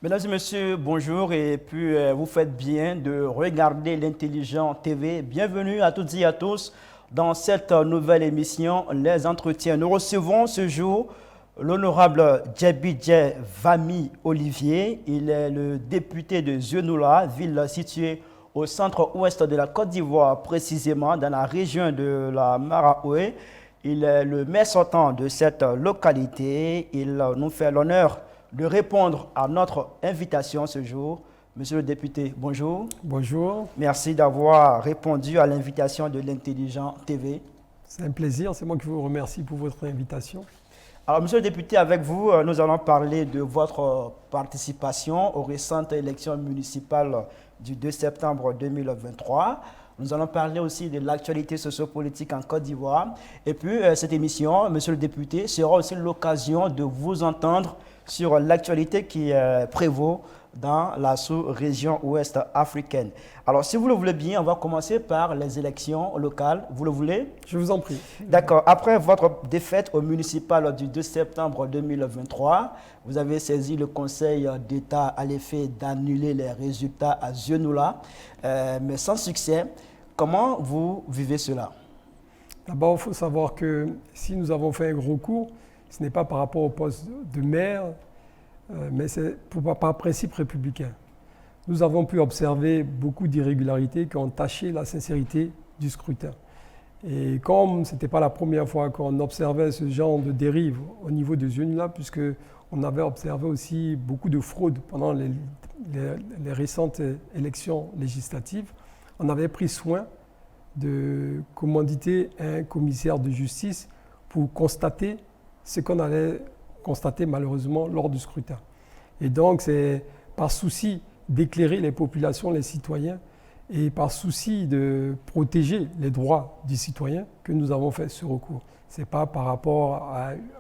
Mesdames et messieurs, bonjour et puis vous faites bien de regarder l'Intelligent TV. Bienvenue à toutes et à tous dans cette nouvelle émission, Les Entretiens. Nous recevons ce jour l'honorable Djebidje Vami Olivier. Il est le député de Zionoula, ville située au centre-ouest de la Côte d'Ivoire, précisément dans la région de la Maraoué. Il est le maire sortant de cette localité. Il nous fait l'honneur de répondre à notre invitation ce jour. Monsieur le député, bonjour. Bonjour. Merci d'avoir répondu à l'invitation de l'Intelligent TV. C'est un plaisir, c'est moi qui vous remercie pour votre invitation. Alors, monsieur le député, avec vous, nous allons parler de votre participation aux récentes élections municipales du 2 septembre 2023. Nous allons parler aussi de l'actualité sociopolitique en Côte d'Ivoire. Et puis, cette émission, monsieur le député, sera aussi l'occasion de vous entendre sur l'actualité qui prévaut dans la sous-région ouest africaine. Alors, si vous le voulez bien, on va commencer par les élections locales. Vous le voulez? Je vous en prie. D'accord. Après votre défaite au municipal du 2 septembre 2023, vous avez saisi le Conseil d'État à l'effet d'annuler les résultats à Zionoula, mais sans succès. Comment vous vivez cela? D'abord, il faut savoir que si nous avons fait un recours, ce n'est pas par rapport au poste de maire, mais c'est par principe républicain. Nous avons pu observer beaucoup d'irrégularités qui ont taché la sincérité du scrutin. Et comme ce n'était pas la première fois qu'on observait ce genre de dérive au niveau de Zionoula, puisqu'on avait observé aussi beaucoup de fraudes pendant les récentes élections législatives, on avait pris soin de commanditer un commissaire de justice pour constater ce qu'on allait constater malheureusement lors du scrutin. Et donc c'est par souci d'éclairer les populations, les citoyens, et par souci de protéger les droits du citoyen que nous avons fait ce recours. Ce n'est pas par rapport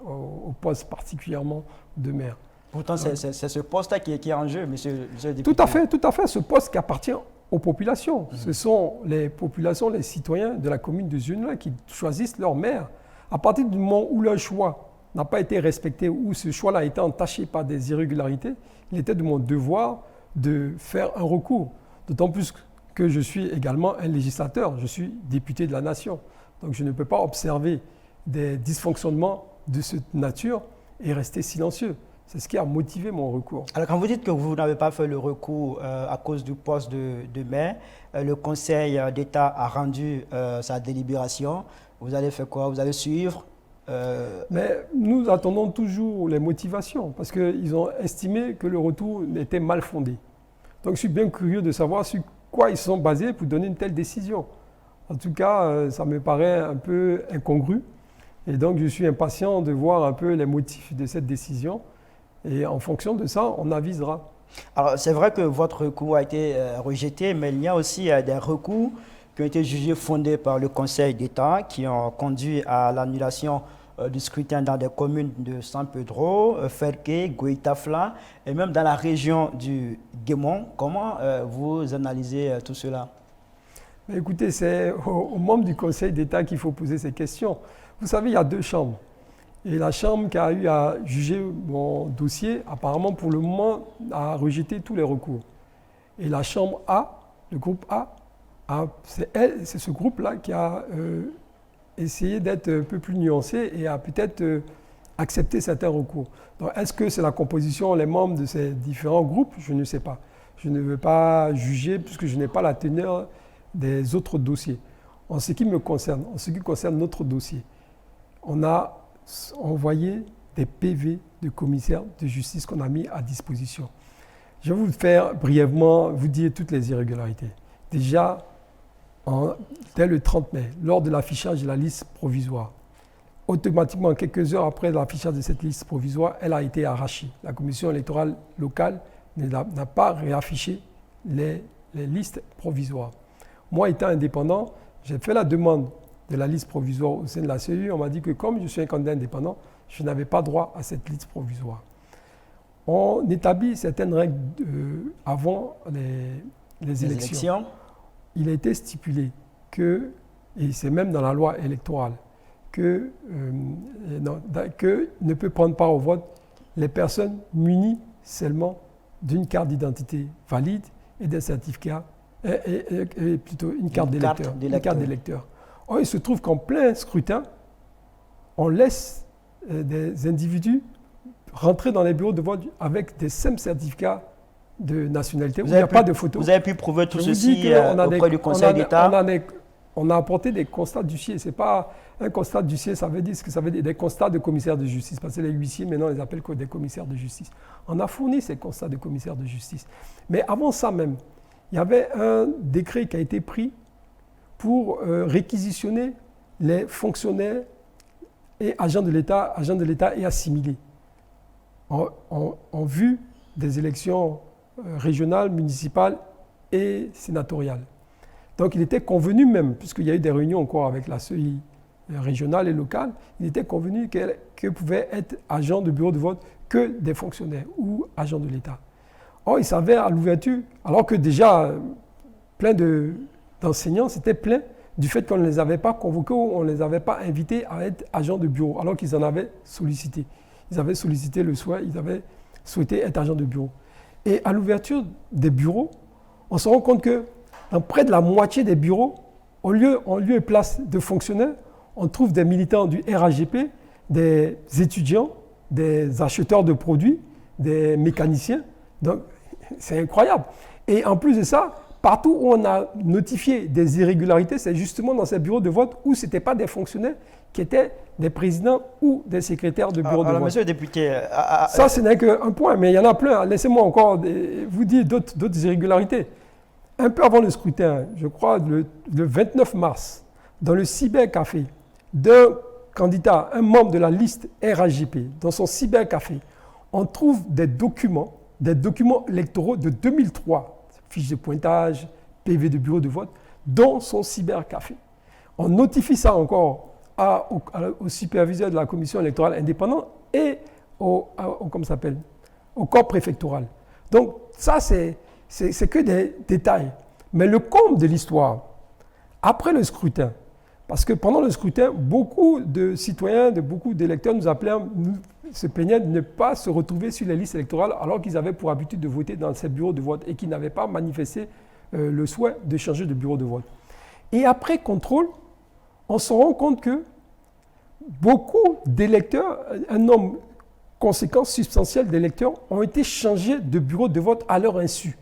au poste particulièrement de maire. Pourtant, c'est ce poste qui est en jeu, monsieur le député. Tout à fait, ce poste qui appartient aux populations. Ce sont les populations, les citoyens de la commune de Zionoula qui choisissent leur maire. À partir du moment où leur choix n'a pas été respecté, où ce choix-là a été entaché par des irrégularités, il était de mon devoir de faire un recours. D'autant plus que je suis également un législateur, je suis député de la nation. Donc je ne peux pas observer des dysfonctionnements de cette nature et rester silencieux. C'est ce qui a motivé mon recours. Alors, quand vous dites que vous n'avez pas fait le recours à cause du poste de maire, le Conseil d'État a rendu sa délibération. Vous allez faire quoi? Vous allez suivre Mais nous attendons toujours les motivations parce qu'ils ont estimé que le retour était mal fondé. Donc, je suis bien curieux de savoir sur quoi ils sont basés pour donner une telle décision. En tout cas, ça me paraît un peu incongru. Et donc, je suis impatient de voir un peu les motifs de cette décision. Et en fonction de ça, on avisera. Alors, c'est vrai que votre recours a été rejeté, mais il y a aussi des recours qui ont été jugés fondés par le Conseil d'État, qui ont conduit à l'annulation du scrutin dans des communes de San Pedro, Ferke, Goïtafla, et même dans la région du Guémon. Comment vous analysez tout cela? Mais écoutez, c'est aux membres du Conseil d'État qu'il faut poser ces questions. Vous savez, il y a deux chambres. Et la chambre qui a eu à juger mon dossier, apparemment pour le moment, a rejeté tous les recours. Et la chambre A, le groupe A, c'est ce groupe-là qui a essayé d'être un peu plus nuancé et a peut-être accepté certains recours. Donc, est-ce que c'est la composition, les membres de ces différents groupes? Je ne sais pas. Je ne veux pas juger puisque je n'ai pas la teneur des autres dossiers. En ce qui me concerne, en ce qui concerne notre dossier, on a envoyé des PV de commissaires de justice qu'on a mis à disposition. Je vais vous faire brièvement, vous dire toutes les irrégularités. Déjà, dès le 30 mai, lors de l'affichage de la liste provisoire, automatiquement, quelques heures après l'affichage de cette liste provisoire, elle a été arrachée. La commission électorale locale n'a pas réaffiché les listes provisoires. Moi, étant indépendant, j'ai fait la demande de la liste provisoire au sein de la CEU. On m'a dit que comme je suis un candidat indépendant, je n'avais pas droit à cette liste provisoire. On établit certaines règles avant les élections. Il a été stipulé que, et c'est même dans la loi électorale, que ne peut prendre part au vote les personnes munies seulement d'une carte d'identité valide et d'un certificat, et plutôt une carte d'électeur. Une carte d'électeur. Or, il se trouve qu'en plein scrutin, on laisse des individus rentrer dans les bureaux de vote avec des simples certificats de nationalité où il n'y a pas de photo. Vous avez pu prouver tout ceci auprès du Conseil d'État? On a apporté des constats d'huissier. Ce n'est pas un constat d'huissier, ça veut dire ce que ça veut dire, des constats de commissaires de justice, parce que les huissiers, maintenant, on les appelle des commissaires de justice. On a fourni ces constats de commissaires de justice. Mais avant ça même, il y avait un décret qui a été pris pour réquisitionner les fonctionnaires et agents de l'État et assimilés en vue des élections régionales, municipales et sénatoriales. Donc il était convenu même, puisqu'il y a eu des réunions encore avec la CEI régionale et locale, il était convenu que pouvaient être agents de bureau de vote que des fonctionnaires ou agents de l'État. Or, il s'avère à l'ouverture, alors que déjà plein d'enseignants s'étaient plaints du fait qu'on ne les avait pas convoqués ou on ne les avait pas invités à être agents de bureau, alors qu'ils en avaient sollicité. Ils avaient sollicité le souhait, ils avaient souhaité être agents de bureau. Et à l'ouverture des bureaux, on se rend compte que dans près de la moitié des bureaux, en lieu et place de fonctionnaires, on trouve des militants du RAGP, des étudiants, des acheteurs de produits, des mécaniciens. Donc, c'est incroyable. Et en plus de ça, partout où on a notifié des irrégularités, c'est justement dans ces bureaux de vote où ce n'étaient pas des fonctionnaires qui étaient des présidents ou des secrétaires de bureaux de vote. Monsieur le député... Ça, ce n'est qu'un point, mais il y en a plein. Laissez-moi encore vous dire d'autres irrégularités. Un peu avant le scrutin, je crois le 29 mars, dans le cybercafé d'un candidat, un membre de la liste RAGP, dans son cybercafé, on trouve des documents électoraux de 2003, fiches de pointage, PV de bureau de vote, dans son cybercafé. On notifie ça encore au superviseur de la commission électorale indépendante et au corps préfectoral. Donc ça, c'est que des détails. Mais le comble de l'histoire, après le scrutin, parce que pendant le scrutin, beaucoup de citoyens, beaucoup d'électeurs nous appelaient, se plaignaient de ne pas se retrouver sur les listes électorales alors qu'ils avaient pour habitude de voter dans ces bureaux de vote et qu'ils n'avaient pas manifesté le souhait de changer de bureau de vote. Et après contrôle, on se rend compte que beaucoup d'électeurs, un nombre conséquent, substantiel d'électeurs ont été changés de bureau de vote à leur insu.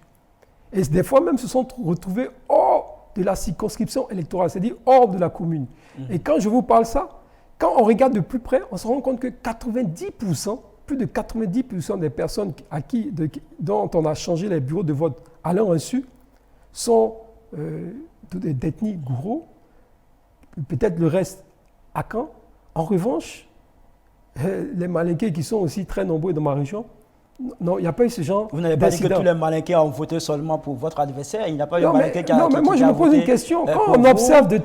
Et des fois même se sont retrouvés hors de la circonscription électorale, c'est-à-dire hors de la commune. Et quand je vous parle ça, quand on regarde de plus près, on se rend compte que 90%, plus de 90% des personnes dont on a changé les bureaux de vote à leur insu sont d'ethnie gouro, peut-être le reste Akan. En revanche, les Malinqués qui sont aussi très nombreux dans ma région, non, il n'y a pas eu ce genre. Vous n'avez pas dit que tous les Malinqués ont voté seulement pour votre adversaire. Il n'y a pas eu de Malinqués qui a voté. Non, mais moi je me pose une question. Quand on observe de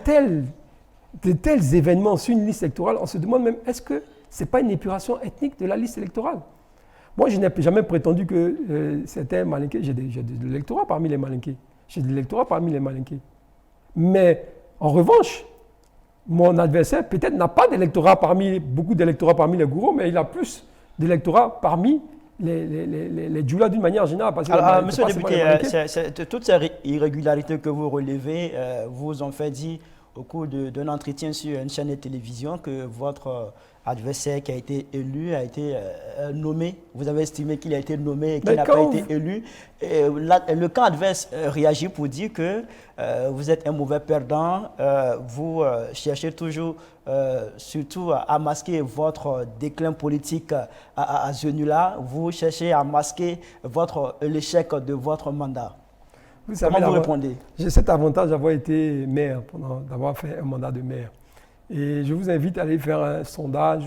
tels événements sur une liste électorale, on se demande même est-ce que ce n'est pas une épuration ethnique de la liste électorale? Moi, je n'ai jamais prétendu que c'était Malinqué. J'ai de l'électorat parmi les Malinqués. J'ai de l'électorat parmi les Malinqués. Mais en revanche, mon adversaire peut-être n'a pas beaucoup d'électorat parmi les gourous, mais il a plus d'électorat parmi les djoulas d'une manière générale. Parce que alors, monsieur le député, toutes ces irrégularités que vous relevez vous ont fait dire au cours d'un entretien sur une chaîne de télévision que votre adversaire qui a été élu a été nommé. Vous avez estimé qu'il a été nommé et qu'il n'a pas été élu. Et le camp adverse réagit pour dire que vous êtes un mauvais perdant. Vous cherchez toujours surtout à masquer votre déclin politique à Zionula. Vous cherchez à masquer l'échec de votre mandat. Comment vous répondez? J'ai cet avantage d'avoir été maire, d'avoir fait un mandat de maire. Et je vous invite à aller faire un sondage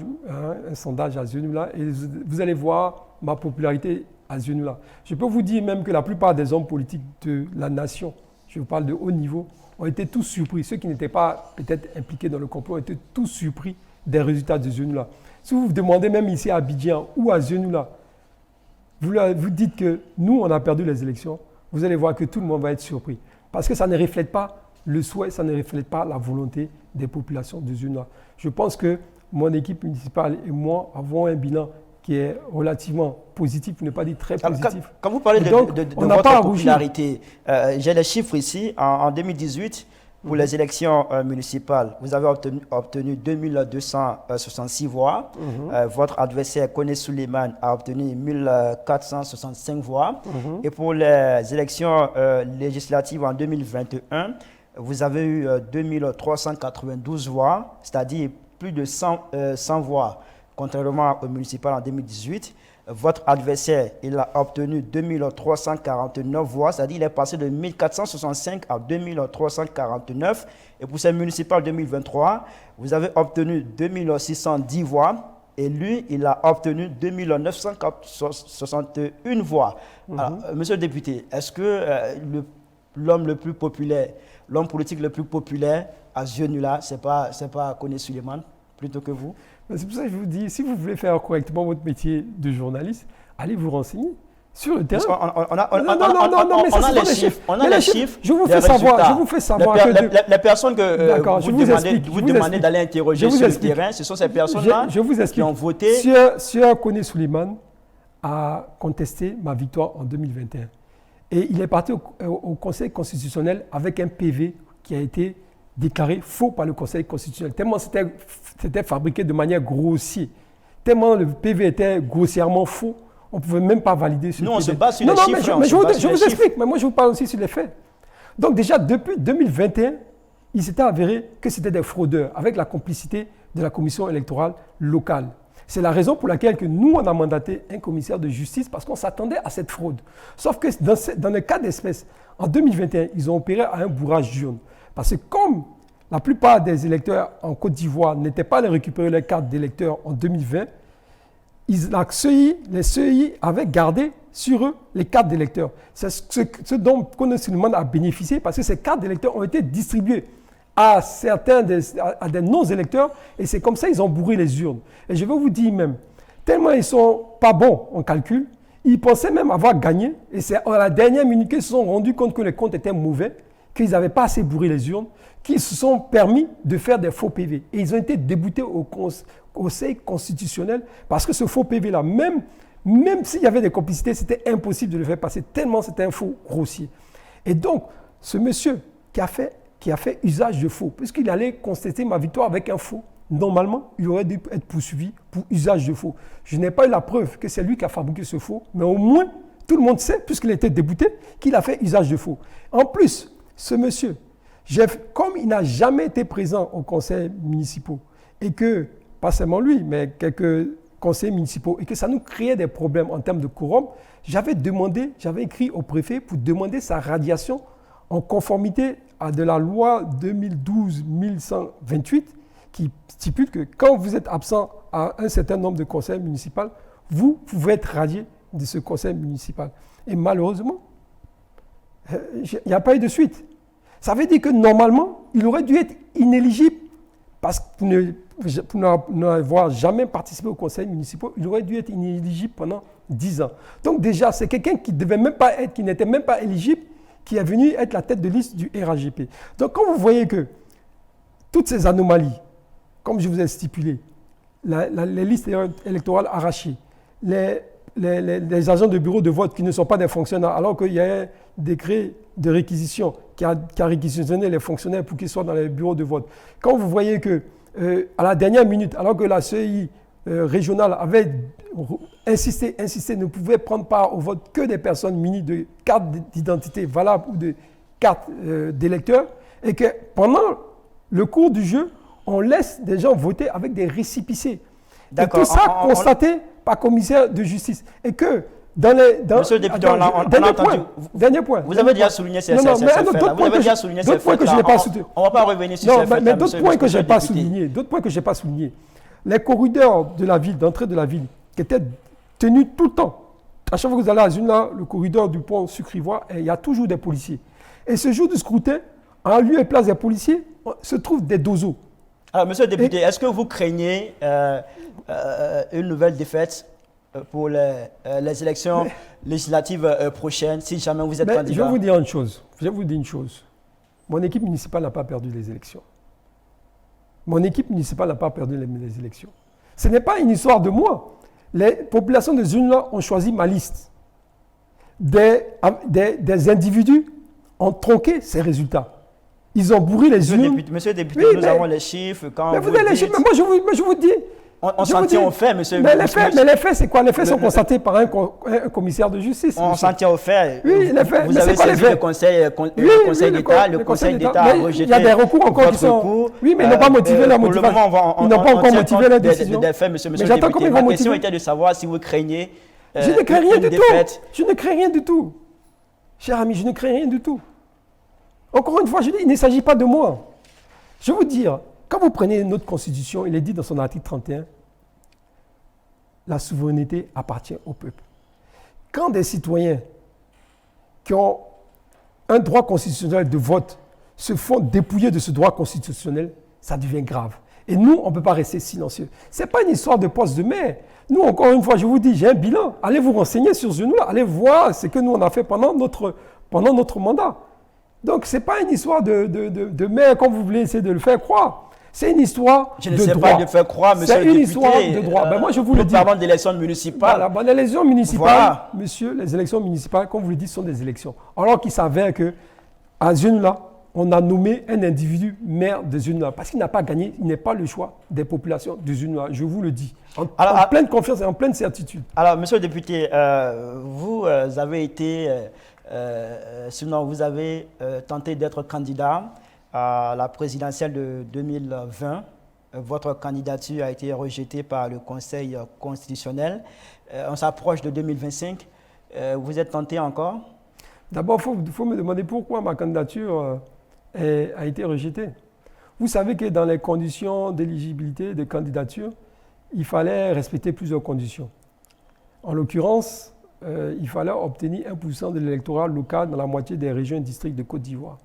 à Zionula et vous allez voir ma popularité à Zionula. Je peux vous dire même que la plupart des hommes politiques de la nation, je vous parle de haut niveau, ont été tous surpris. Ceux qui n'étaient pas peut-être impliqués dans le complot ont été tous surpris des résultats de Zionula. Si vous vous demandez même ici à Abidjan ou à Zionula, vous dites que nous, on a perdu les élections, vous allez voir que tout le monde va être surpris. Parce que ça ne reflète pas le souhait, ça ne reflète pas la volonté des populations de Zionula. Je pense que mon équipe municipale et moi avons un bilan qui est relativement positif, pour ne pas dire très positif. Quand vous parlez de votre popularité, j'ai les chiffres ici. En 2018, pour les élections municipales, vous avez obtenu 2266 voix. Votre adversaire, Koné Suleiman, a obtenu 1465 voix. Et pour les élections législatives en 2021, vous avez eu 2392 voix, c'est-à-dire plus de 100 voix. Contrairement au municipal en 2018, votre adversaire, il a obtenu 2349 voix, c'est-à-dire qu'il est passé de 1465 à 2349. Et pour ces municipales 2023, vous avez obtenu 2610 voix et lui, il a obtenu 2961 voix. Alors, monsieur le député, est-ce que l'homme le plus populaire, l'homme politique le plus populaire à ce là c'est pas Koné Suleiman plutôt que vous? C'est pour ça que je vous dis, si vous voulez faire correctement votre métier de journaliste, allez vous renseigner sur le terrain. On a les chiffres. On a les chiffres. Je vous fais savoir. Les personnes que vous demandez d'aller interroger sur le terrain, ce sont ces personnes-là qui ont voté. Sieur Koné Suleiman a contesté ma victoire en 2021. Et il est parti au Conseil constitutionnel avec un PV qui a été déclaré faux par le Conseil constitutionnel. Tellement c'était fabriqué de manière grossière. Tellement le PV était grossièrement faux, on ne pouvait même pas valider ce PV. Nous, on se base sur les chiffres. Mais je vous explique, mais moi je vous parle aussi sur les faits. Donc déjà, depuis 2021, il s'était avéré que c'était des fraudeurs avec la complicité de la commission électorale locale. C'est la raison pour laquelle que nous, on a mandaté un commissaire de justice parce qu'on s'attendait à cette fraude. Sauf que dans le cas d'espèce, en 2021, ils ont opéré à un bourrage d'urnes. Parce que comme la plupart des électeurs en Côte d'Ivoire n'étaient pas allés récupérer leurs cartes d'électeurs en 2020, les CEI avaient gardé sur eux les cartes d'électeurs. C'est ce dont Koné Suleiman a bénéficié parce que ces cartes d'électeurs ont été distribuées à des non-électeurs et c'est comme ça qu'ils ont bourré les urnes. Et je vais vous dire même, tellement ils ne sont pas bons en calcul, ils pensaient même avoir gagné et c'est à la dernière minute qu'ils se sont rendus compte que les comptes étaient mauvais, qu'ils n'avaient pas assez bourré les urnes, qu'ils se sont permis de faire des faux PV. Et ils ont été déboutés au Conseil constitutionnel parce que ce faux PV-là, même s'il y avait des complicités, c'était impossible de le faire passer tellement c'était un faux grossier. Et donc, ce monsieur qui a fait usage de faux, puisqu'il allait contester ma victoire avec un faux, normalement, il aurait dû être poursuivi pour usage de faux. Je n'ai pas eu la preuve que c'est lui qui a fabriqué ce faux, mais au moins, tout le monde sait, puisqu'il était débouté, qu'il a fait usage de faux. En plus, ce monsieur, comme il n'a jamais été présent au conseil municipal, et que, pas seulement lui, mais quelques conseillers municipaux, et que ça nous créait des problèmes en termes de quorum, j'avais écrit au préfet pour demander sa radiation en conformité à de la loi 2012-1128 qui stipule que quand vous êtes absent à un certain nombre de conseils municipaux, vous pouvez être radié de ce conseil municipal. Et malheureusement, il n'y a pas eu de suite. Ça veut dire que normalement, il aurait dû être inéligible parce que pour n'avoir jamais participé au conseil municipal, il aurait dû être inéligible pendant 10 ans. Donc déjà, c'est quelqu'un qui n'était même pas éligible, qui est venu être la tête de liste du RAGP. Donc quand vous voyez que toutes ces anomalies, comme je vous ai stipulé, les listes électorales arrachées, les agents de bureau de vote qui ne sont pas des fonctionnaires, alors qu'il y a un décret de réquisition qui a réquisitionné les fonctionnaires pour qu'ils soient dans les bureaux de vote. Quand vous voyez que, à la dernière minute, alors que la CEI régionale avait insisté, ne pouvait prendre part au vote que des personnes munies de cartes d'identité valables ou de cartes d'électeurs, et que pendant le cours du jeu, on laisse des gens voter avec des récipicés. Et tout ça constaté par commissaire de justice. Et que Monsieur le député, on a entendu. Dernier point. Vous avez déjà souligné ces faits-là. Vous avez déjà souligné ces faits-là. On ne va pas revenir sur ces faits-là. Mais d'autres points que je n'ai pas soulignés. Les corridors de la ville, d'entrée de la ville, qui étaient tenus tout le temps. À chaque fois que vous allez à Zuna, le corridor du pont Sucre-Ivoire, il y a toujours des policiers. Et ce jour du scrutin, en lieu et place des policiers, se trouvent des dozos. Alors, monsieur le député, est-ce que vous craignez une nouvelle défaite pour les élections législatives prochaines, si jamais vous êtes candidat? Je vais vous dire une chose. Mon équipe municipale n'a pas perdu les élections. Ce n'est pas une histoire de moi. Les populations de Zunula ont choisi ma liste. Des individus ont tronqué ces résultats. Ils ont bourré les urnes. Monsieur le député, nous avons les chiffres. Quand mais vous avez les chiffres, mais moi je vous dis. On s'en tient aux faits, monsieur. Mais les faits, c'est quoi? Les faits sont constatés par un commissaire de justice. On s'en tient aux faits. Oui, les faits. Vous avez saisi le Conseil d'État. Le Conseil d'État a rejeté. Il y a des recours encore qui sont. Oui, mais ils n'ont pas motivé leur motivation. Ils n'ont pas encore motivé leur décision. Des faits, monsieur le député. Ma question était de savoir si vous craignez. Je ne crains rien du tout. Je ne crains rien du tout. Cher ami, je ne crains rien du tout. Encore une fois, je dis, il ne s'agit pas de moi. Je vais vous dire, quand vous prenez notre Constitution, il est dit dans son article 31, la souveraineté appartient au peuple. Quand des citoyens qui ont un droit constitutionnel de vote se font dépouiller de ce droit constitutionnel, ça devient grave. Et nous, on ne peut pas rester silencieux. Ce n'est pas une histoire de poste de maire. Nous, encore une fois, je vous dis, j'ai un bilan. Allez vous renseigner sur ce nous-là. Allez voir ce que nous, on a fait pendant notre mandat. Donc, ce n'est pas une histoire de maire comme vous voulez essayer de le faire croire. C'est une histoire de droit. Je ne sais pas de faire croire, monsieur le député. C'est une histoire de droit. Moi, je vous le dis. Nous parlons d'élections municipales. Voilà, les élections municipales, monsieur, les élections municipales, comme vous le dites, sont des élections. Alors qu'il s'avère qu'à Zunula, on a nommé un individu maire de Zunula. Parce qu'il n'a pas gagné, il n'est pas le choix des populations de Zunula. Je vous le dis. En pleine confiance et en pleine certitude. Alors, monsieur le député, vous avez été... sinon, vous avez tenté d'être candidat à la présidentielle de 2020. Votre candidature a été rejetée par le Conseil constitutionnel. On s'approche de 2025. Vous êtes tenté encore? D'abord, il faut me demander pourquoi ma candidature a été rejetée. Vous savez que dans les conditions d'éligibilité de candidature, il fallait respecter plusieurs conditions. En l'occurrence, il fallait obtenir 1% de l'électorat local dans la moitié des régions et districts de Côte d'Ivoire.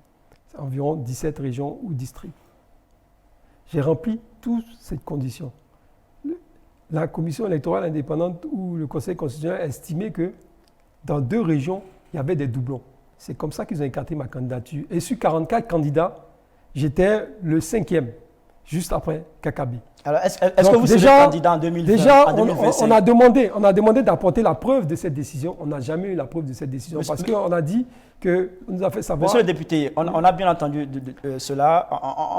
C'est environ 17 régions ou districts. J'ai rempli toutes ces conditions. La commission électorale indépendante ou le Conseil constitutionnel a estimé que dans 2 régions, il y avait des doublons. C'est comme ça qu'ils ont écarté ma candidature. Et sur 44 candidats, j'étais le 5e, juste après Kakabi. Alors, est-ce que vous serez candidat en 2020? Déjà, on a demandé d'apporter la preuve de cette décision. On n'a jamais eu la preuve de cette décision parce qu'on a dit qu'on nous a fait savoir... Monsieur le député, on a bien entendu cela.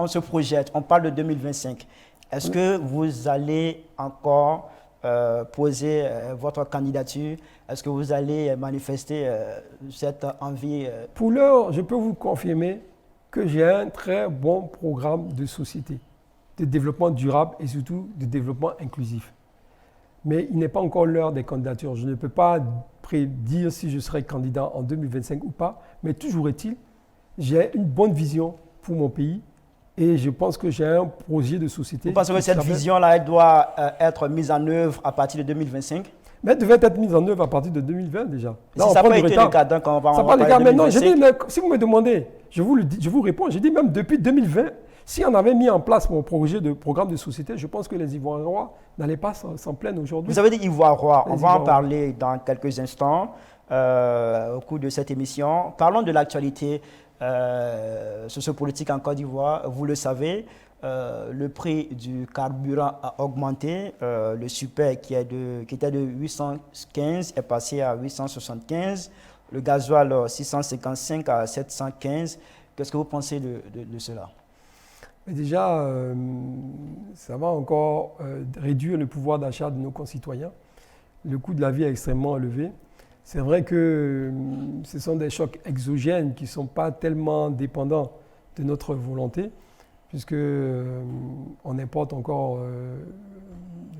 On se projette, on parle de 2025. Est-ce que vous allez encore poser votre candidature? Est-ce que vous allez manifester cette envie? Pour l'heure, je peux vous confirmer que j'ai un très bon programme de société, de développement durable et surtout de développement inclusif. Mais il n'est pas encore l'heure des candidatures. Je ne peux pas prédire si je serai candidat en 2025 ou pas, mais toujours est-il, j'ai une bonne vision pour mon pays et je pense que j'ai un projet de société. Vous pensez que cette vision-là, elle doit être mise en œuvre à partir de 2025? Mais elle devait être mise en œuvre à partir de 2020 déjà. Là, si ça n'a pas été le cas, donc on va parler de 2025. Si vous me demandez, je vous réponds, j'ai dit même depuis 2020, si on avait mis en place mon projet de programme de société, je pense que les Ivoiriens n'allaient pas s'en plaindre aujourd'hui. Vous avez dit Ivoiriens, on va en parler dans quelques instants au cours de cette émission. Parlons de l'actualité sociopolitique en Côte d'Ivoire. Vous le savez, le prix du carburant a augmenté. Le super qui était de 815 est passé à 875. Le gasoil 655 à 715. Qu'est-ce que vous pensez de cela? Mais déjà, ça va encore réduire le pouvoir d'achat de nos concitoyens. Le coût de la vie est extrêmement élevé. C'est vrai que ce sont des chocs exogènes qui ne sont pas tellement dépendants de notre volonté, puisque on importe encore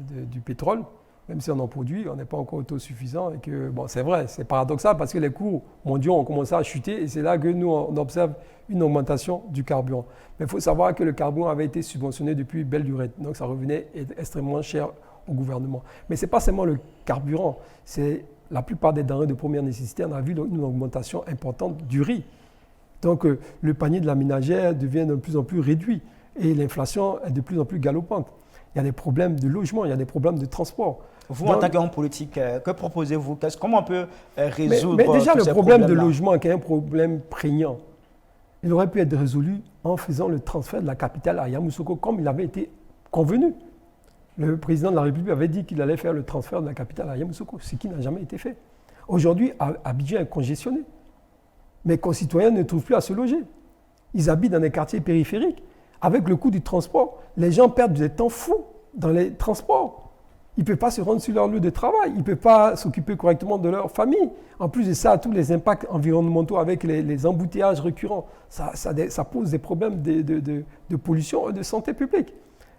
du pétrole, même si on en produit, on n'est pas encore autosuffisant. Et que, bon, c'est vrai, c'est paradoxal parce que les cours mondiaux ont commencé à chuter et c'est là que nous, on observe une augmentation du carburant. Mais il faut savoir que le carburant avait été subventionné depuis belle durée, donc ça revenait extrêmement cher au gouvernement. Mais ce n'est pas seulement le carburant, c'est la plupart des denrées de première nécessité. On a vu une augmentation importante du riz. Donc le panier de la ménagère devient de plus en plus réduit et l'inflation est de plus en plus galopante. Il y a des problèmes de logement, il y a des problèmes de transport. Vous, en tant qu'homme politique, que proposez-vous? Comment on peut résoudre mais déjà, tous le ces problème de problèmes-là? logement, qui est un problème prégnant, il aurait pu être résolu en faisant le transfert de la capitale à Yamoussoukro comme il avait été convenu. le président de la République avait dit qu'il allait faire le transfert de la capitale à Yamoussoukro, ce qui n'a jamais été fait. Aujourd'hui, Abidjan est congestionné. Mes concitoyens ne trouvent plus à se loger. Ils habitent dans des quartiers périphériques. Avec le coût du transport, les gens perdent des temps fous dans les transports. Ils ne peuvent pas se rendre sur leur lieu de travail. Ils ne peuvent pas s'occuper correctement de leur famille. En plus de ça, tous les impacts environnementaux avec les embouteillages récurrents, ça pose des problèmes de pollution et de santé publique.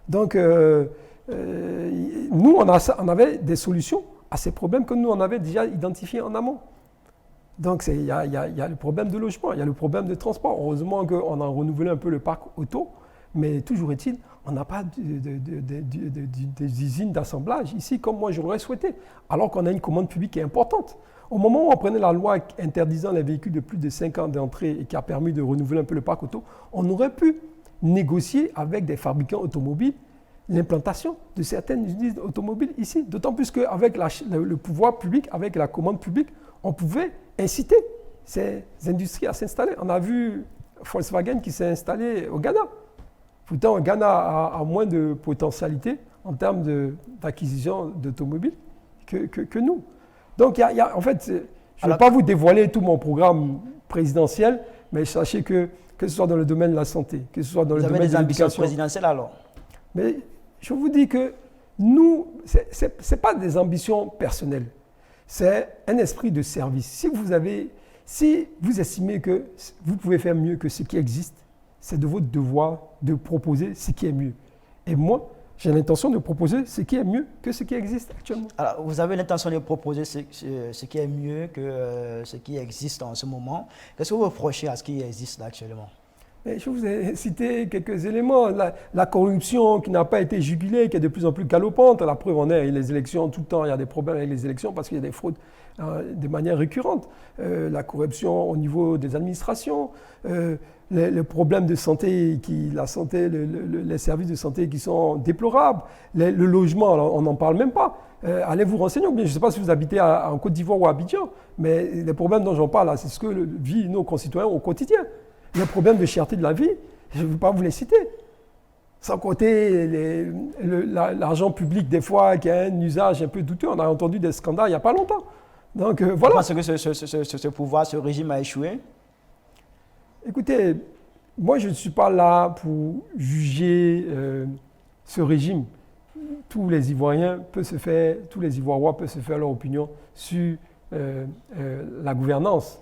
Donc, nous, on avait des solutions à ces problèmes que nous, on avait déjà identifiés en amont. Donc, il y a le problème de logement, il y a le problème de transport. Heureusement qu'on a renouvelé un peu le parc auto, mais toujours est-il, on n'a pas des usines d'assemblage ici comme moi j'aurais souhaité, alors qu'on a une commande publique qui est importante. Au moment où on prenait la loi interdisant les véhicules de plus de 5 ans d'entrée et qui a permis de renouveler un peu le parc auto, on aurait pu négocier avec des fabricants automobiles l'implantation de certaines usines automobiles ici. D'autant plus qu'avec le pouvoir public, avec la commande publique, on pouvait inciter ces industries à s'installer. On a vu Volkswagen qui s'est installé au Ghana. Pourtant, le Ghana a moins de potentialité en termes d'acquisition d'automobiles que nous. Donc, en fait, je ne vais pas vous dévoiler tout mon programme présidentiel, mais sachez que ce soit dans le domaine de la santé, que ce soit dans le domaine de l'éducation. Vous avez des ambitions présidentielles alors? Mais je vous dis que nous, ce n'est pas des ambitions personnelles, c'est un esprit de service. Si vous estimez que vous pouvez faire mieux que ce qui existe, c'est de votre devoir de proposer ce qui est mieux. Et moi, j'ai l'intention de proposer ce qui est mieux que ce qui existe actuellement. Alors, vous avez l'intention de proposer ce qui est mieux que ce qui existe en ce moment. Qu'est-ce que vous reprochez à ce qui existe actuellement? Et je vous ai cité quelques éléments. La corruption qui n'a pas été jugulée, qui est de plus en plus galopante. La preuve en est, les élections, tout le temps, il y a des problèmes avec les élections parce qu'il y a des fraudes de manière récurrente. La corruption au niveau des administrations, les problèmes de santé, les services de santé qui sont déplorables, le logement, alors on n'en parle même pas. Allez vous renseigner, je ne sais pas si vous habitez en Côte d'Ivoire ou à Abidjan, mais les problèmes dont j'en parle, c'est ce que vivent nos concitoyens au quotidien. Les problèmes de cherté de la vie, je ne veux pas vous les citer. Sans compter l'argent public, des fois, qui a un usage un peu douteux. On a entendu des scandales il n'y a pas longtemps. Donc voilà. Vous pensez que ce pouvoir, ce régime a échoué? Écoutez, moi je ne suis pas là pour juger ce régime. Tous les Ivoiriens peuvent se faire, tous les Ivoiriens peuvent se faire leur opinion sur la gouvernance.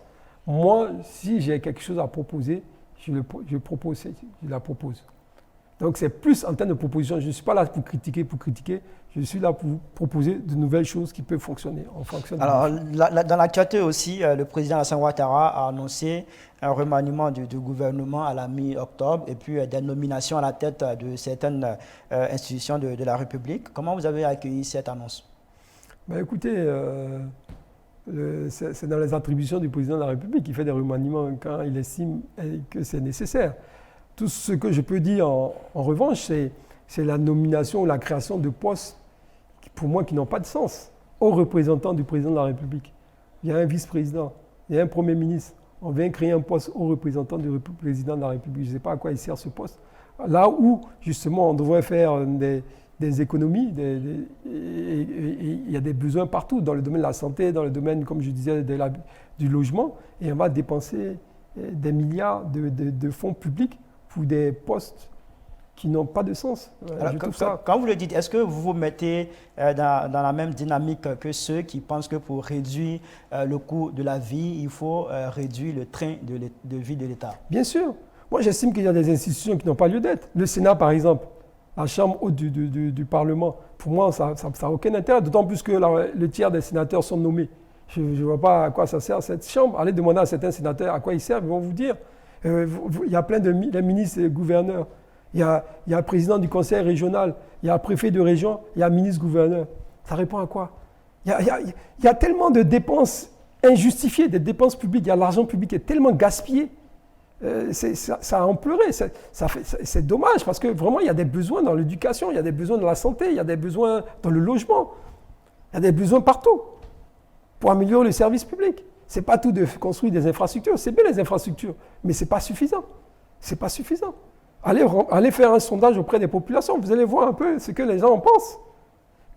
Moi, si j'ai quelque chose à proposer, je la propose. Donc c'est plus en termes de proposition. Je ne suis pas là pour critiquer. Je suis là pour proposer de nouvelles choses qui peuvent fonctionner. Alors, dans l'actualité aussi, le président Alassane Ouattara a annoncé un remaniement du gouvernement à la mi-octobre et puis des nominations à la tête de certaines institutions de la République. Comment vous avez accueilli cette annonce? Écoutez, c'est dans les attributions du président de la République qui fait des remaniements quand il estime que c'est nécessaire. Tout ce que je peux dire en revanche, c'est la nomination ou la création de postes pour moi qui n'ont pas de sens. Aux représentants du président de la République, il y a un vice-président, il y a un premier ministre. On vient créer un poste aux représentants du président de la République. Je ne sais pas à quoi il sert ce poste. Là où, justement, on devrait faire des économies, il y a des besoins partout, dans le domaine de la santé, dans le domaine, comme je disais, du logement, et on va dépenser des milliards de fonds publics pour des postes qui n'ont pas de sens. Alors, quand vous le dites, est-ce que vous vous mettez dans la même dynamique que ceux qui pensent que pour réduire le coût de la vie, il faut réduire le train de vie de l'État? Bien sûr. Moi, j'estime qu'il y a des institutions qui n'ont pas lieu d'être. Le Sénat, par exemple, la Chambre haute du Parlement, pour moi, ça n'a aucun intérêt, d'autant plus que le tiers des sénateurs sont nommés. Je ne vois pas à quoi ça sert cette Chambre. Allez demander à certains sénateurs à quoi ils servent, ils vont vous dire. Il y a plein de ministres et gouverneurs. Il y a le président du conseil régional, il y a le préfet de région, il y a le ministre-gouverneur. Ça répond à quoi? Il y a tellement de dépenses injustifiées, des dépenses publiques. Il y a l'argent public qui est tellement gaspillé. Ça a empleuré. C'est dommage parce que vraiment, il y a des besoins dans l'éducation, il y a des besoins dans la santé, il y a des besoins dans le logement. Il y a des besoins partout pour améliorer le service public. Ce n'est pas tout de construire des infrastructures. C'est bien les infrastructures, mais ce n'est pas suffisant. Ce n'est pas suffisant. Allez faire un sondage auprès des populations. Vous allez voir un peu ce que les gens en pensent.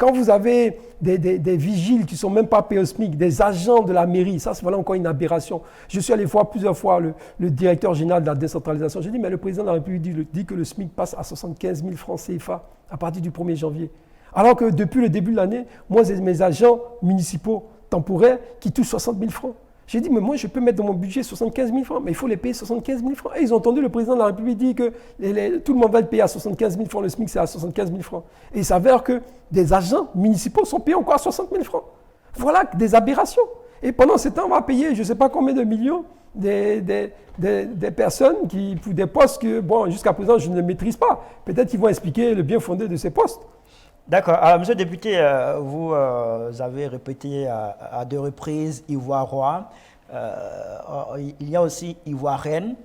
Quand vous avez des vigiles qui ne sont même pas payés au SMIC, des agents de la mairie, ça c'est voilà encore une aberration. Je suis allé voir plusieurs fois le directeur général de la décentralisation. J'ai dit, mais le président de la République dit que le SMIC passe à 75 000 francs CFA à partir du 1er janvier. Alors que depuis le début de l'année, moi, j'ai mes agents municipaux temporaires qui touchent 60 000 francs. J'ai dit, mais moi, je peux mettre dans mon budget 75 000 francs, mais il faut les payer 75 000 francs. Et ils ont entendu le président de la République dire que tout le monde va le payer à 75 000 francs, le SMIC, c'est à 75 000 francs. Et il s'avère que des agents municipaux sont payés encore à 60 000 francs. Voilà des aberrations. Et pendant ce temps, on va payer je ne sais pas combien de millions des personnes pour des postes que, bon, jusqu'à présent, je ne maîtrise pas. Peut-être qu'ils vont expliquer le bien fondé de ces postes. D'accord. Alors, monsieur le député, vous avez répété à 2 reprises Ivoire-Roi. Il y a aussi Ivoirienne.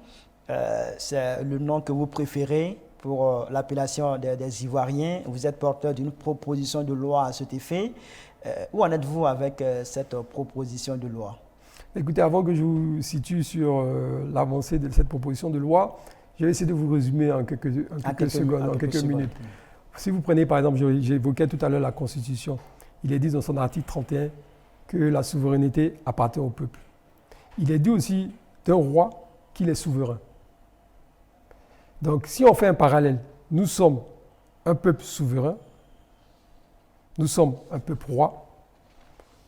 C'est le nom que vous préférez pour l'appellation des Ivoiriens. Vous êtes porteur d'une proposition de loi à cet effet. Où en êtes-vous avec cette proposition de loi? Écoutez, avant que je vous situe sur l'avancée de cette proposition de loi, je vais essayer de vous résumer en quelques secondes, en quelques minutes. Si vous prenez par exemple, j'évoquais tout à l'heure la Constitution, il est dit dans son article 31 que la souveraineté appartient au peuple. Il est dit aussi d'un roi qu'il est souverain. Donc si on fait un parallèle, nous sommes un peuple souverain, nous sommes un peuple roi,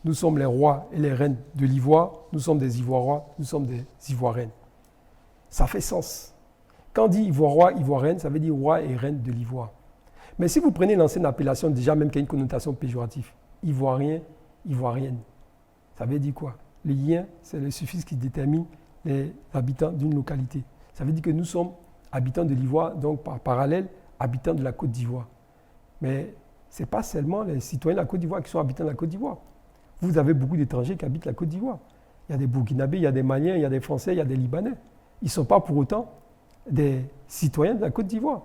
nous sommes les rois et les reines de l'Ivoire, nous sommes des Ivoirois, nous sommes des Ivoiriennes. Ça fait sens. Quand on dit Ivoirois, Ivoirienne, ça veut dire roi et reine de l'Ivoire. Mais si vous prenez l'ancienne appellation, déjà même qui a une connotation péjorative, Ivoirien, Ivoirienne, ça veut dire quoi? Le ien, c'est le suffixe qui détermine les habitants d'une localité. Ça veut dire que nous sommes habitants de l'Ivoire, donc par parallèle, habitants de la Côte d'Ivoire. Mais ce n'est pas seulement les citoyens de la Côte d'Ivoire qui sont habitants de la Côte d'Ivoire. Vous avez beaucoup d'étrangers qui habitent la Côte d'Ivoire. Il y a des Burkinabés, il y a des Maliens, il y a des Français, il y a des Libanais. Ils ne sont pas pour autant des citoyens de la Côte d'Ivoire.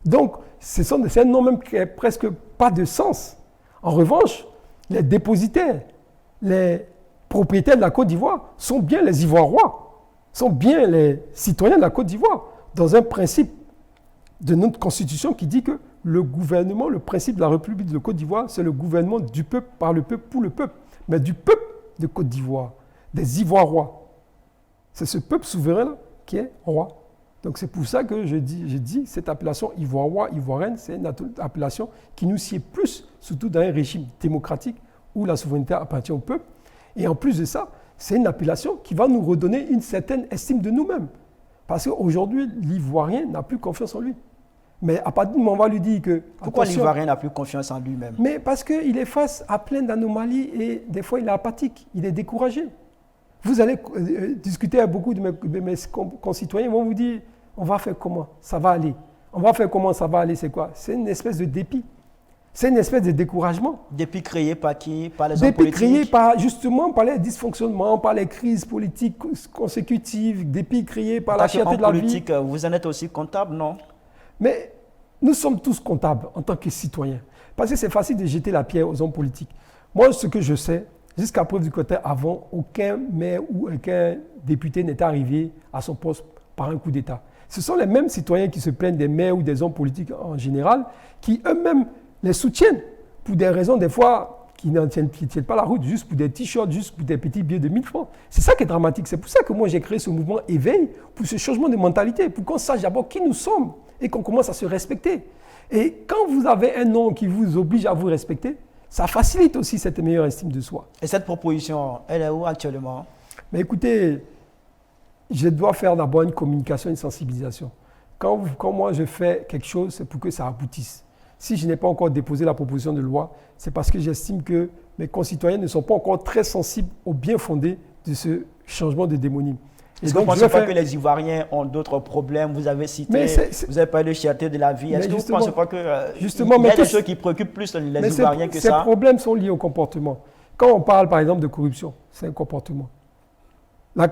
Donc, c'est un nom même qui n'a presque pas de sens. En revanche, les dépositaires, les propriétaires de la Côte d'Ivoire sont bien les Ivoirois, sont bien les citoyens de la Côte d'Ivoire, dans un principe de notre Constitution qui dit que le gouvernement, le principe de la République de Côte d'Ivoire, c'est le gouvernement du peuple, par le peuple, pour le peuple, mais du peuple de Côte d'Ivoire, des Ivoirois. C'est ce peuple souverain qui est roi. Donc c'est pour ça que j'ai dit cette appellation Ivoire-Roi, Ivoirienne, c'est une appellation qui nous sied plus, surtout dans un régime démocratique où la souveraineté appartient au peuple. Et en plus de ça, c'est une appellation qui va nous redonner une certaine estime de nous-mêmes. Parce qu'aujourd'hui, l'Ivoirien n'a plus confiance en lui. Mais à partir du moment où on va lui dire que... Pourquoi l'Ivoirien n'a plus confiance en lui-même? Mais parce qu'il est face à plein d'anomalies et des fois il est apathique, il est découragé. Vous allez discuter avec beaucoup de mes concitoyens, ils vont vous dire, on va faire comment? Ça va aller. On va faire comment? Ça va aller, c'est quoi? C'est une espèce de dépit. C'est une espèce de découragement. Dépit créé par qui? Par les hommes politiques? Dépit créé justement par les dysfonctionnements, par les crises politiques consécutives, dépit créé par la cherté de la vie. Vous en êtes aussi comptable, non? Mais nous sommes tous comptables en tant que citoyens. Parce que c'est facile de jeter la pierre aux hommes politiques. Moi, ce que je sais, jusqu'à preuve du contraire, avant, aucun maire ou aucun député n'est arrivé à son poste par un coup d'État. Ce sont les mêmes citoyens qui se plaignent des maires ou des hommes politiques en général, qui eux-mêmes les soutiennent pour des raisons des fois qui ne tiennent pas la route, juste pour des t-shirts, juste pour des petits billets de 1000 francs. C'est ça qui est dramatique. C'est pour ça que moi j'ai créé ce mouvement Éveil, pour ce changement de mentalité, pour qu'on sache d'abord qui nous sommes et qu'on commence à se respecter. Et quand vous avez un nom qui vous oblige à vous respecter, ça facilite aussi cette meilleure estime de soi. Et cette proposition, elle est où actuellement? Mais écoutez, je dois faire d'abord une communication, une sensibilisation. Quand moi je fais quelque chose, c'est pour que ça aboutisse. Si je n'ai pas encore déposé la proposition de loi, c'est parce que j'estime que mes concitoyens ne sont pas encore très sensibles au bien fondé de ce changement de démonyme. Est-ce que vous ne pensez pas que les Ivoiriens ont d'autres problèmes? Vous avez cité, vous avez parlé de cherté de la vie. Est-ce que vous ne pensez pas qu'il y a des choses qui préoccupent plus les Ivoiriens que ça? Ces problèmes sont liés au comportement. Quand on parle par exemple de corruption, c'est un comportement. Là,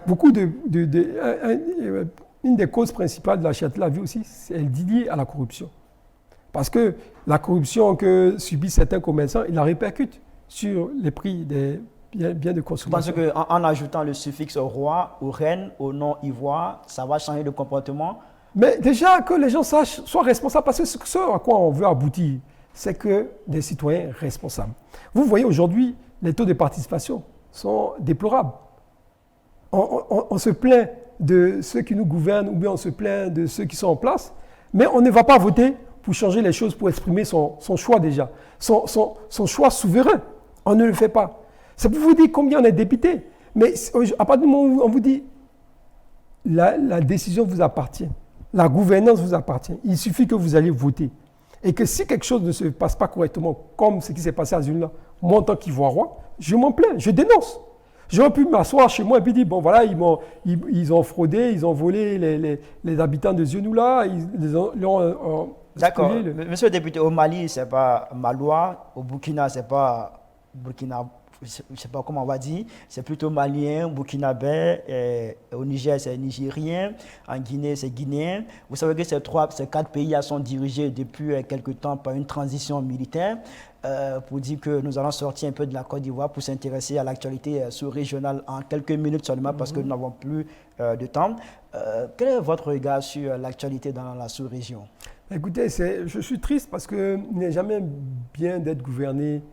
une des causes principales de la cherté de la vie aussi, elle est liée à la corruption. Parce que la corruption que subissent certains commerçants, il la répercute sur les prix des biens de consommation. Parce qu'en ajoutant le suffixe roi ou reine au nom ivoire, ça va changer de comportement? Mais déjà que les gens soient responsables, parce que ce à quoi on veut aboutir, c'est que des citoyens responsables. Vous voyez aujourd'hui, les taux de participation sont déplorables. On se plaint de ceux qui nous gouvernent ou bien on se plaint de ceux qui sont en place, mais on ne va pas voter pour changer les choses, pour exprimer son choix déjà, son choix souverain. On ne le fait pas. C'est pour vous dire combien on est député. Mais à partir du moment où on vous dit la décision vous appartient, la gouvernance vous appartient, il suffit que vous alliez voter. Et que si quelque chose ne se passe pas correctement, comme ce qui s'est passé à Zunla, moi en tant qu'Ivoirien, je m'en plains, je dénonce. J'aurais pu m'asseoir chez moi et puis dire, bon voilà, ils ont fraudé, ils ont volé les habitants de Zionoula, ils ont D'accord. Monsieur le député, au Mali, ce n'est pas Malois, au Burkina, ce n'est pas Burkina, je ne sais pas comment on va dire, c'est plutôt malien, burkinabé, et au Niger, c'est nigérien, en Guinée, c'est guinéen. Vous savez que ces 4 pays sont dirigés depuis quelque temps par une transition militaire. Pour dire que nous allons sortir un peu de la Côte d'Ivoire pour s'intéresser à l'actualité sous-régionale en quelques minutes seulement parce que nous n'avons plus de temps. Quel est votre regard sur l'actualité dans la sous-région? Écoutez, je suis triste parce qu'il n'est jamais bien d'être gouverné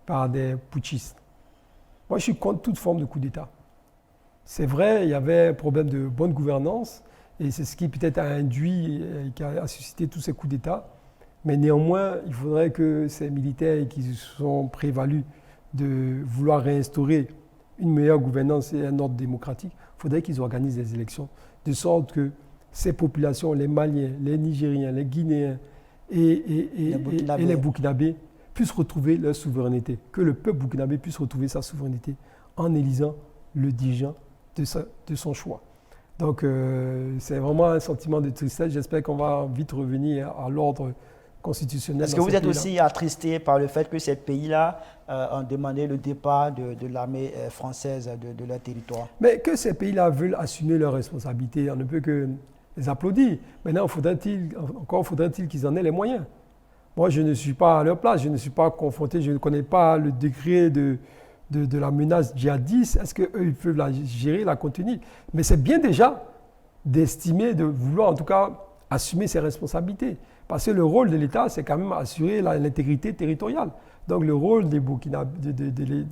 par des putschistes. Moi, je suis contre toute forme de coup d'État. C'est vrai, il y avait un problème de bonne gouvernance et c'est ce qui peut-être a induit et qui a suscité tous ces coups d'État. Mais néanmoins, il faudrait que ces militaires qui se sont prévalus de vouloir réinstaurer une meilleure gouvernance et un ordre démocratique, il faudrait qu'ils organisent des élections de sorte que ces populations, les Maliens, les Nigériens, les Guinéens et les Burkinabés puissent retrouver leur souveraineté, que le peuple burkinabé puisse retrouver sa souveraineté en élisant le dirigeant de son choix. Donc c'est vraiment un sentiment de tristesse. J'espère qu'on va vite revenir à l'ordre constitutionnel. Est-ce que vous êtes aussi attristé par le fait que ces pays-là ont demandé le départ de l'armée française de leur territoire? Mais que ces pays-là veulent assumer leurs responsabilités, on ne peut que les applaudir. Maintenant, faudrait-il qu'ils en aient les moyens. Moi, je ne suis pas à leur place, je ne suis pas confronté, je ne connais pas le degré de la menace djihadiste. Est-ce qu'eux, ils peuvent la gérer, la contenir? Mais c'est bien déjà d'estimer, de vouloir en tout cas assumer ses responsabilités. Parce que le rôle de l'État, c'est quand même assurer l'intégrité territoriale. Donc le rôle de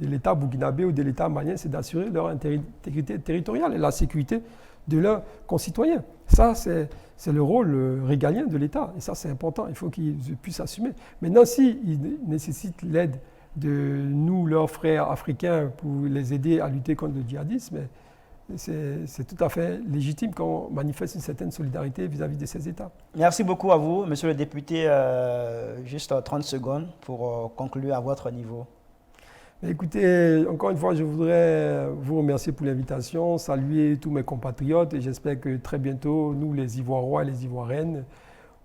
l'État burkinabé ou de l'État malien, c'est d'assurer leur intégrité territoriale et la sécurité de leurs concitoyens. Ça, c'est le rôle régalien de l'État. Et ça, c'est important. Il faut qu'ils puissent assumer. Maintenant, s'ils nécessitent l'aide de nous, leurs frères africains, pour les aider à lutter contre le djihadisme, c'est tout à fait légitime qu'on manifeste une certaine solidarité vis-à-vis de ces États. Merci beaucoup à vous, monsieur le député. Juste 30 secondes pour conclure à votre niveau. Écoutez, encore une fois, je voudrais vous remercier pour l'invitation, saluer tous mes compatriotes et j'espère que très bientôt, nous, les Ivoirois et les Ivoiriennes,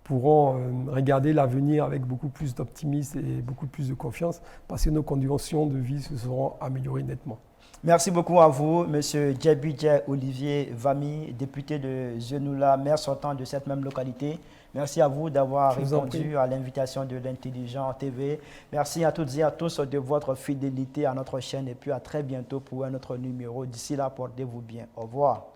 pourront regarder l'avenir avec beaucoup plus d'optimisme et beaucoup plus de confiance parce que nos conditions de vie se seront améliorées nettement. Merci beaucoup à vous, M. Djebidje Olivier Vami, député de Zionoula, maire sortant de cette même localité. Merci à vous d'avoir répondu à l'invitation de l'Intelligent TV. Merci à toutes et à tous de votre fidélité à notre chaîne et puis à très bientôt pour un autre numéro. D'ici là, portez-vous bien. Au revoir.